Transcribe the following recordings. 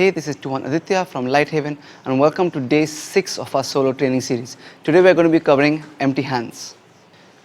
Hey, this is Tuhon Aditya from LightHaven and welcome to day 6 of our solo training series. Today we are going to be covering empty hands.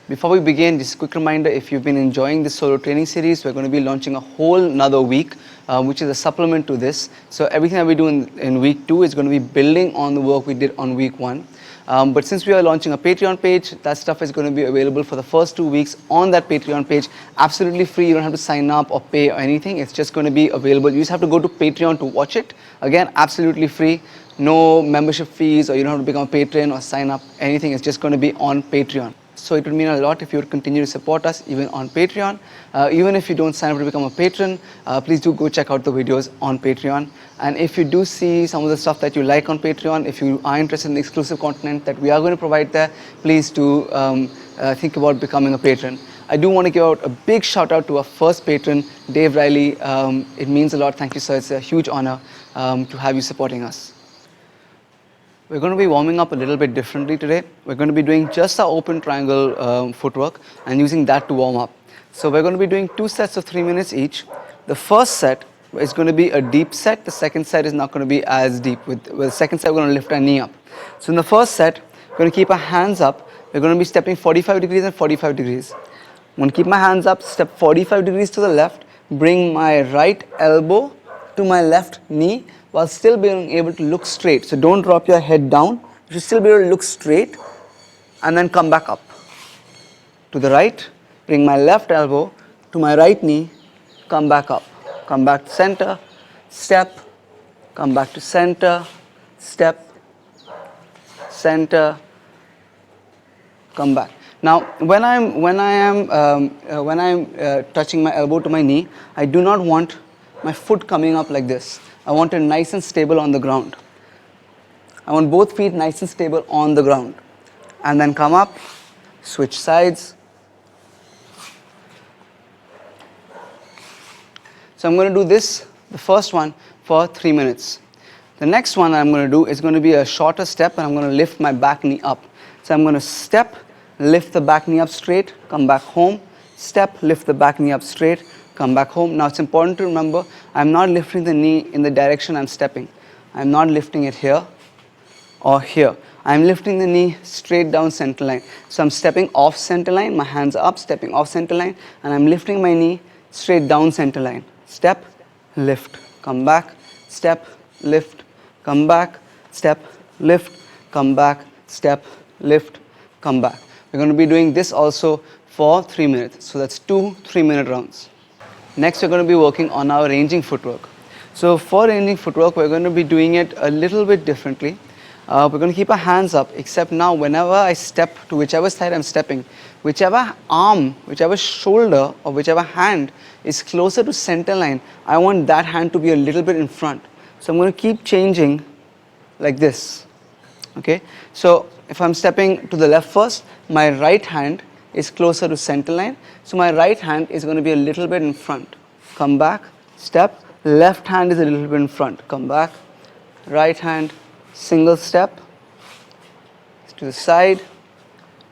Before we begin, just a quick reminder, if you've been enjoying this solo training series, we're going to be launching a whole another week, which is a supplement to this. So everything that we do in week 2 is going to be building on the work we did on week 1. But since we are launching a Patreon page, that stuff is going to be available for the first 2 weeks on that Patreon page, absolutely free. You don't have to sign up or pay or anything. It's just going to be available. You just have to go to Patreon to watch it. Again, absolutely free. No membership fees, or you don't have to become a patron or sign up, anything. It's just going to be on Patreon. So it would mean a lot if you would continue to support us even on Patreon. Even if you don't sign up to become a patron, please do go check out the videos on Patreon. And if you do see some of the stuff that you like on Patreon, if you are interested in the exclusive content that we are going to provide there, please do think about becoming a patron. I do want to give out a big shout out to our first patron, Dave Riley. It means a lot. Thank you, sir. It's a huge honor to have you supporting us. We're going to be warming up a little bit differently today. We're going to be doing just our open triangle footwork and using that to warm up. So we're going to be doing 2 sets of 3 minutes each. The first set is going to be a deep set. The second set is not going to be as deep. With the second set, we're going to lift our knee up. So in the first set, we're going to keep our hands up. We're going to be stepping 45 degrees and 45 degrees. I'm going to keep my hands up, step 45 degrees to the left, bring my right elbow to my left knee, while still being able to look straight. So don't drop your head down. You should still be able to look straight and then come back up. To the right, bring my left elbow to my right knee, come back up. Come back to center, step, come back to center, step, center, come back. Now, when I am touching my elbow to my knee, I do not want my foot coming up like this. I want it nice and stable on the ground. I want both feet nice and stable on the ground. And then come up, switch sides. So I'm going to do this, the first one, for 3 minutes. The next one I'm going to do is going to be a shorter step, and I'm going to lift my back knee up. So I'm going to step, lift the back knee up straight, come back home, step, lift the back knee up straight, come back home. Now it's important to remember, I'm not lifting the knee in the direction I'm stepping. I'm not lifting it here or here. I'm lifting the knee straight down center line. So I'm stepping off center line, my hands are up, stepping off center line, and I'm lifting my knee straight down center line. Step, lift, come back, step, lift, come back, step, lift, come back, step, lift, come back. We're going to be doing this also for 3 minutes. So that's 2 3-minute rounds. Next, we're going to be working on our ranging footwork. So for ranging footwork, we're going to be doing it a little bit differently. We're going to keep our hands up, except now whenever I step to whichever side I'm stepping, whichever arm, whichever shoulder, or whichever hand is closer to center line, I want that hand to be a little bit in front. So I'm going to keep changing like this. Okay? So if I'm stepping to the left first, my right hand is closer to center line. So my right hand is going to be a little bit in front. Come back, step, left hand is a little bit in front. Come back, right hand, single step, to the side,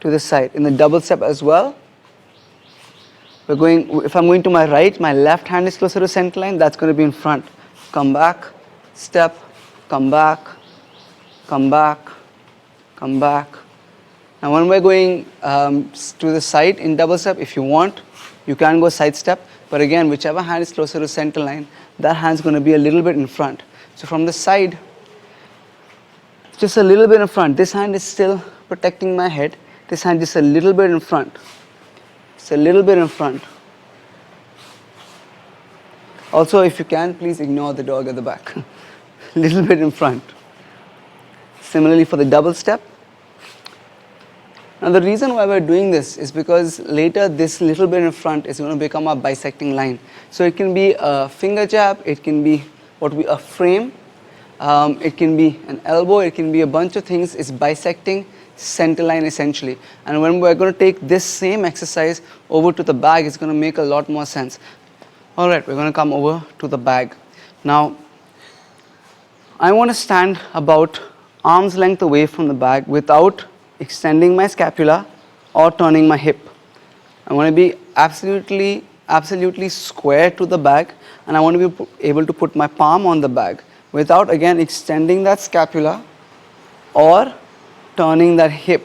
to the side. In the double step as well, if I'm going to my right, my left hand is closer to center line, that's going to be in front. Come back, step, come back, come back, come back. Now when we're going to the side in double step, if you want, you can go side step, but again, whichever hand is closer to center line, that hand's going to be a little bit in front. So from the side, just a little bit in front. This hand is still protecting my head. This hand just a little bit in front. It's a little bit in front. Also, if you can, please ignore the dog at the back. Little bit in front. Similarly for the double step. Now the reason why we're doing this is because later this little bit in front is going to become a bisecting line. So it can be a finger jab, it can be a frame, it can be an elbow, it can be a bunch of things. It's bisecting center line essentially. And when we're going to take this same exercise over to the bag, it's going to make a lot more sense. Alright, we're going to come over to the bag. Now, I want to stand about arm's length away from the bag without extending my scapula or turning my hip. I want to be absolutely square to the bag, and I want to be able to put my palm on the bag without again extending that scapula or turning that hip.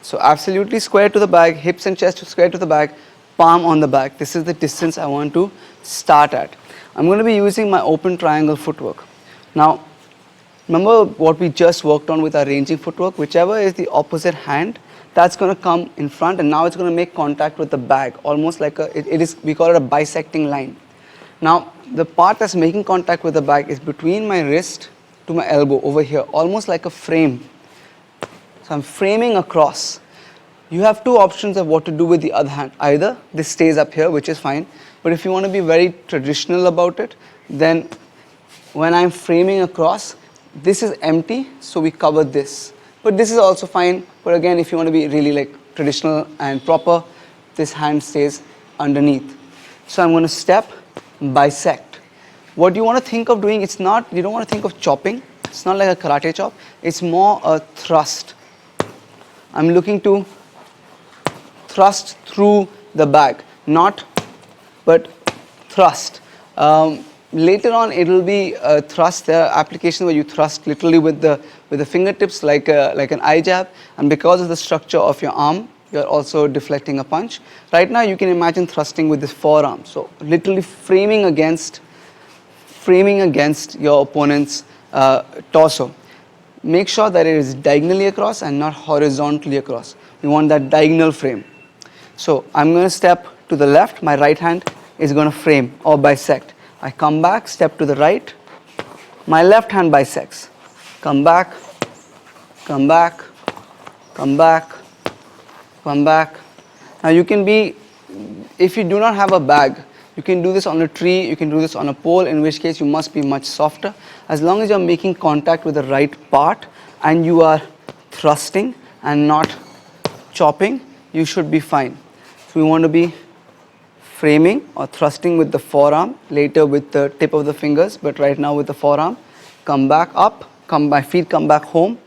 So absolutely square to the back, hips and chest square to the back, palm on the back. This is the distance I want to start at. I'm going to be using my open triangle footwork. Now, remember what we just worked on with our ranging footwork? Whichever is the opposite hand, that's going to come in front, and now it's going to make contact with the bag, almost like we call it a bisecting line. Now, the part that's making contact with the bag is between my wrist to my elbow over here, almost like a frame. So I'm framing across. You have two options of what to do with the other hand. Either this stays up here, which is fine, but if you want to be very traditional about it, then when I'm framing across, this is empty, so we cover this. But this is also fine, but again, if you want to be really like traditional and proper, this hand stays underneath. So I'm going to step, bisect. What you want to think of doing, you don't want to think of chopping. It's not like a karate chop. It's more a thrust. I'm looking to thrust through the bag, but thrust. Later on, it will be a thrust. There are applications where you thrust literally with the fingertips, like an eye jab, and because of the structure of your arm, you're also deflecting a punch. Right now, you can imagine thrusting with this forearm. So literally framing against your opponent's torso. Make sure that it is diagonally across and not horizontally across. We want that diagonal frame. So I'm going to step to the left. My right hand is going to frame or bisect. I come back, step to the right. My left hand bisects. Come back, come back, come back, come back. Now you can be, if you do not have a bag, you can do this on a tree, you can do this on a pole, in which case you must be much softer. As long as you're making contact with the right part and you are thrusting and not chopping, you should be fine. So we want to be framing or thrusting with the forearm, later with the tip of the fingers, but right now with the forearm. Come back up, my feet come back home,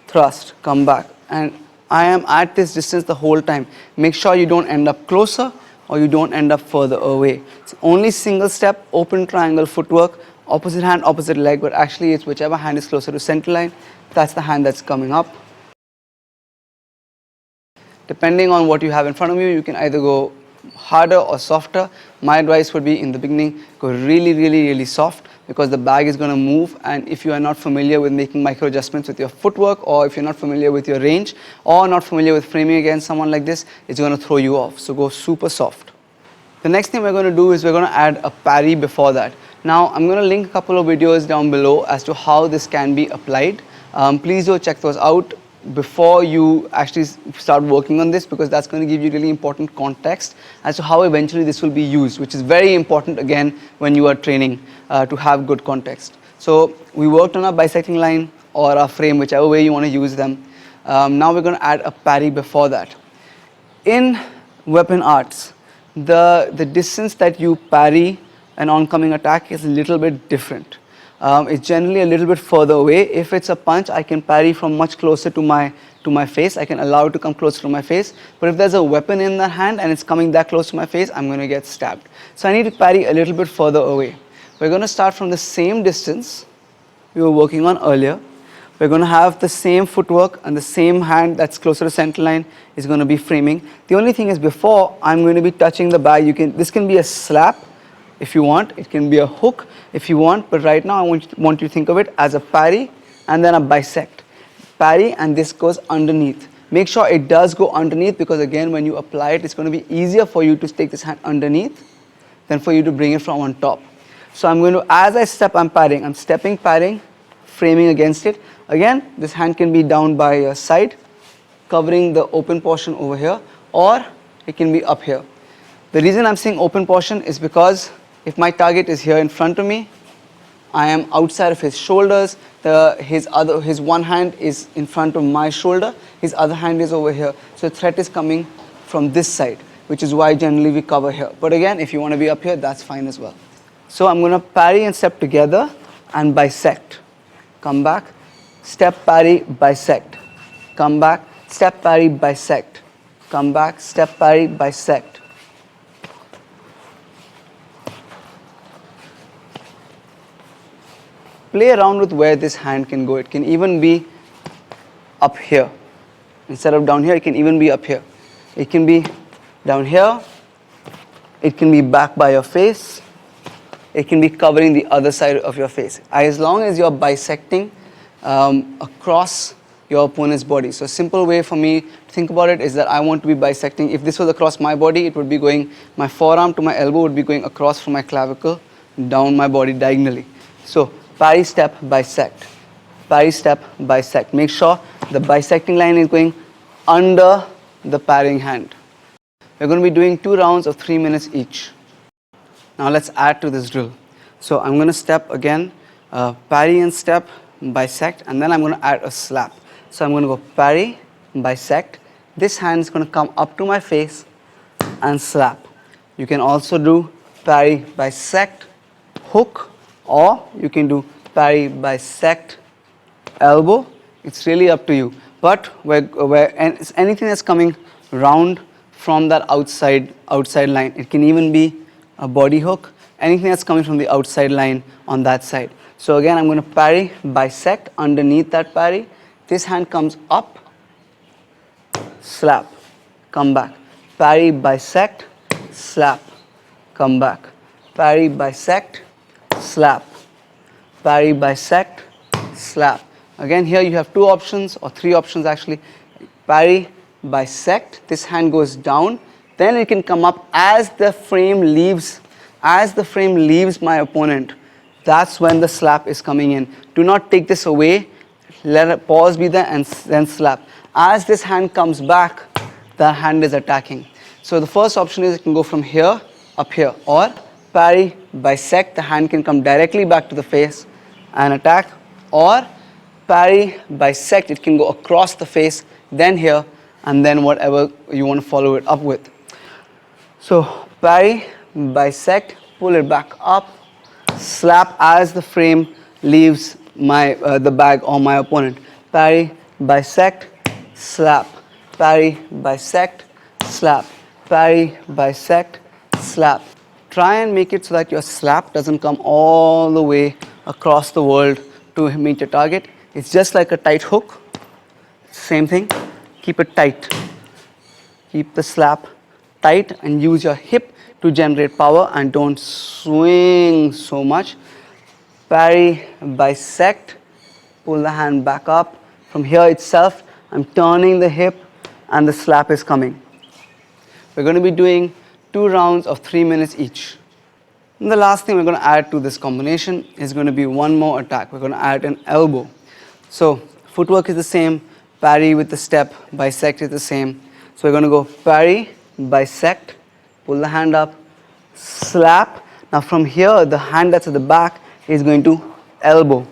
thrust, come back. And I am at this distance the whole time. Make sure you don't end up closer or you don't end up further away. It's only single step, open triangle footwork, opposite hand, opposite leg, but actually it's whichever hand is closer to center line, that's the hand that's coming up. Depending on what you have in front of you, you can either go harder or softer. My advice would be in the beginning, go really, really, really soft, because the bag is going to move, and if you are not familiar with making micro adjustments with your footwork, or if you're not familiar with your range, or not familiar with framing against someone like this, it's going to throw you off. So go super soft. The next thing we're going to do is we're going to add a parry before that. Now I'm going to link a couple of videos down below as to how this can be applied. Please do check those out before you actually start working on this, because that's going to give you really important context as to how eventually this will be used, which is very important again when you are training to have good context. So we worked on our bisecting line or our frame, whichever way you want to use them. Now we're going to add a parry before that. In weapon arts, the distance that you parry an oncoming attack is a little bit different. It's generally a little bit further away. If it's a punch, I can parry from much closer to my face. I can allow it to come closer to my face. But if there's a weapon in the hand and it's coming that close to my face, I'm going to get stabbed. So I need to parry a little bit further away. We're going to start from the same distance we were working on earlier. We're going to have the same footwork, and the same hand that's closer to center line is going to be framing. The only thing is, before I'm going to be touching the bag, this can be a slap if you want, it can be a hook if you want, but right now I want you to think of it as a parry and then a bisect. Parry, and this goes underneath. Make sure it does go underneath, because again, when you apply it, it's going to be easier for you to take this hand underneath than for you to bring it from on top. So I'm going to, as I step, I'm parrying. I'm stepping, parrying, framing against it. Again, this hand can be down by your side, covering the open portion over here, or it can be up here. The reason I'm saying open portion is because if my target is here in front of me, I am outside of his shoulders. His one hand is in front of my shoulder. His other hand is over here. So the threat is coming from this side, which is why generally we cover here. But again, if you want to be up here, that's fine as well. So I'm going to parry and step together and bisect. Come back, step, parry, bisect. Come back, step, parry, bisect. Come back, step, parry, bisect. play around with where this hand can go. It can even be up here. Instead of down here, it can even be up here. It can be down here. It can be back by your face. It can be covering the other side of your face. As long as you're bisecting across your opponent's body. So a simple way for me to think about it is that I want to be bisecting. If this was across my body, it would be going, my forearm to my elbow would be going across from my clavicle down my body diagonally. So parry, step, bisect. Parry, step, bisect. Make sure the bisecting line is going under the parrying hand. We're going to be doing 2 rounds of 3 minutes each. Now let's add to this drill. So I'm going to step again, parry and step, bisect, and then I'm going to add a slap. So I'm going to go parry, bisect. This hand is going to come up to my face and slap. You can also do parry, bisect, hook, or you can do parry, bisect, elbow. It's really up to you. But where anything that's coming round from that outside line, it can even be a body hook, anything that's coming from the outside line on that side. So again, I'm going to parry, bisect underneath that parry. This hand comes up, slap, come back. Parry, bisect, slap, come back. Parry, bisect, slap. Parry, bisect, slap. Again, here you have 2 options or 3 options actually. Parry, bisect, this hand goes down, then it can come up as the frame leaves my opponent. That's when the slap is coming in. Do not take this away. Let a pause be there and then slap. As this hand comes back, the hand is attacking. So the first option is it can go from here, up here, or parry, bisect, the hand can come directly back to the face and attack, or parry, bisect, it can go across the face, then here, and then whatever you want to follow it up with. So parry, bisect, pull it back up, slap as the frame leaves the bag or my opponent. Parry, bisect, slap. Parry, bisect, slap. Parry, bisect, slap. Try and make it so that your slap doesn't come all the way across the world to meet your target. It's just like a tight hook. Same thing. Keep it tight. Keep the slap tight and use your hip to generate power and don't swing so much. Parry, bisect, pull the hand back up. From here itself, I'm turning the hip and the slap is coming. We're going to be doing 2 rounds of 3 minutes each. And the last thing we're going to add to this combination is going to be one more attack. We're going to add an elbow. So footwork is the same, parry with the step, bisect is the same. So we're going to go parry, bisect, pull the hand up, slap. Now from here, the hand that's at the back is going to elbow.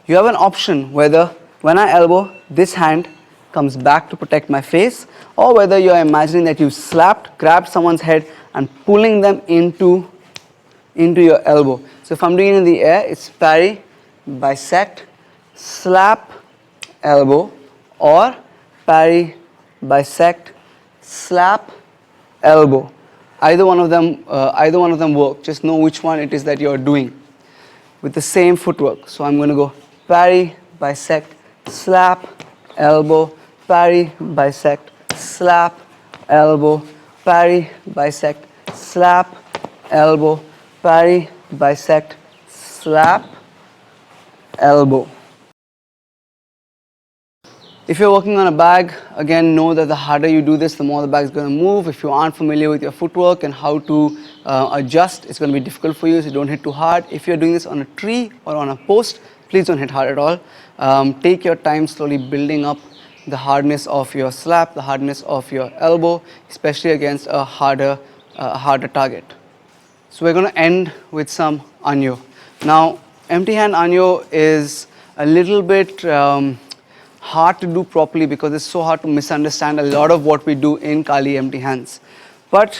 You have an option whether when I elbow, this hand comes back to protect my face, or whether you're imagining that you slapped, grabbed someone's head and pulling them into your elbow. So if I'm doing it in the air, it's parry, bisect, slap, elbow, or parry, bisect, slap, elbow. Either one of them work. Just know which one it is that you're doing with the same footwork. So I'm going to go parry, bisect, slap, elbow, parry, bisect, slap, elbow, parry, bisect, slap, elbow, parry, bisect, slap, elbow. If you're working on a bag, again, know that the harder you do this, the more the bag is going to move. If you aren't familiar with your footwork and how to adjust, it's going to be difficult for you, so don't hit too hard. If you're doing this on a tree or on a post, please don't hit hard at all. Take your time slowly building up the hardness of your slap, the hardness of your elbow, especially against a harder target. So we're going to end with some Anyo. Now, empty hand Anyo is a little bit hard to do properly because it's so hard to misunderstand a lot of what we do in Kali empty hands. But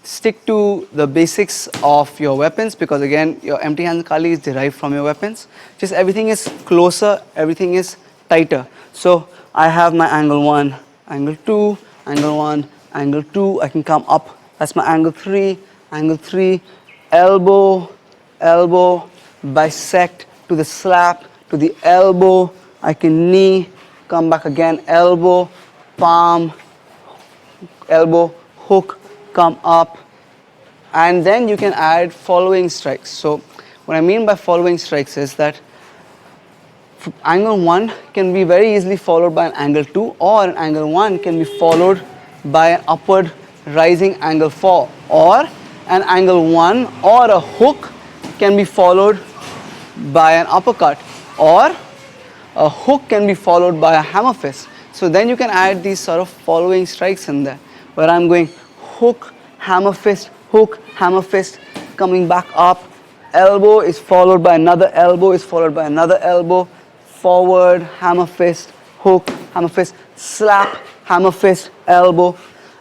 stick to the basics of your weapons, because again, your empty hand Kali is derived from your weapons. Just everything is closer, everything is tighter. So I have my angle 1, angle 2, angle 1, angle 2. I can come up. That's my angle 3, elbow, elbow, bisect, to the slap, to the elbow, I can knee, come back again, elbow, palm, elbow, hook, come up, and then you can add following strikes. So what I mean by following strikes is that angle 1 can be very easily followed by an angle 2, or an angle 1 can be followed by an upward rising angle 4, or an angle 1 or a hook can be followed by an uppercut, or a hook can be followed by a hammer fist. So then you can add these sort of following strikes in there, where I'm going hook, hammer fist, coming back up, elbow is followed by another elbow, is followed by another elbow, forward, hammer fist, hook, hammer fist, slap, hammer fist, elbow.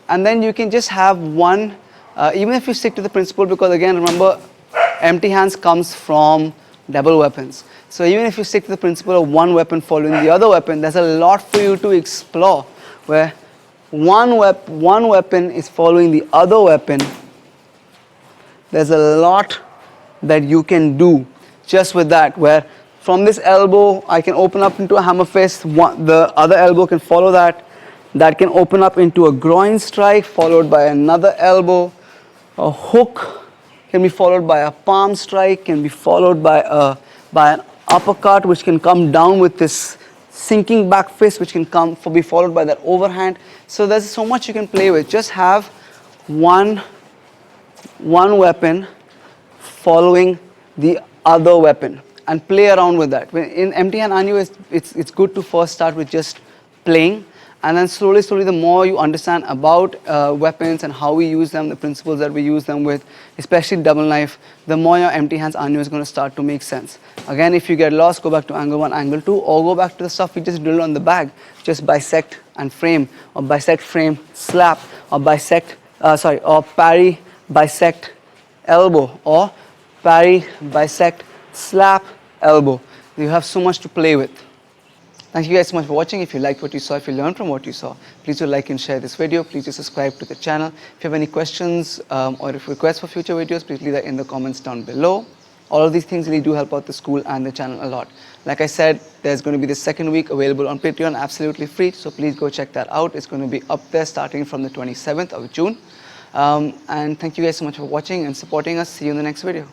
And then you can just have one, even if you stick to the principle, because again, remember, empty hands comes from double weapons. So even if you stick to the principle of one weapon following the other weapon, there's a lot for you to explore, where one weapon is following the other weapon. There's a lot that you can do just with that, where from this elbow I can open up into a hammer fist, the other elbow can follow that. That can open up into a groin strike followed by another elbow. A hook can be followed by a palm strike, can be followed by an uppercut, which can come down with this sinking back fist, which can be followed by that overhand. So there's so much you can play with. Just have one weapon following the other weapon and play around with that. In empty hand Anyo, it's good to first start with just playing, and then slowly the more you understand about weapons and how we use them, the principles that we use them with, especially double knife, the more your empty hands Anyo is going to start to make sense. Again, if you get lost, go back to angle 1, angle 2, or go back to the stuff we just drilled on the bag. Just bisect and frame, or bisect, frame, slap, or or parry, bisect, elbow, or parry, bisect, slap, elbow. You have so much to play with. Thank you guys so much for watching. If you liked what you saw, if you learned from what you saw, please do like and share this video. Please do subscribe to the channel. If you have any questions or if requests for future videos, please leave that in the comments down below. All of these things really do help out the school and the channel a lot. Like I said, there's going to be the second week available on Patreon, absolutely free. So please go check that out. It's going to be up there starting from the 27th of June. And thank you guys so much for watching and supporting us. See you in the next video.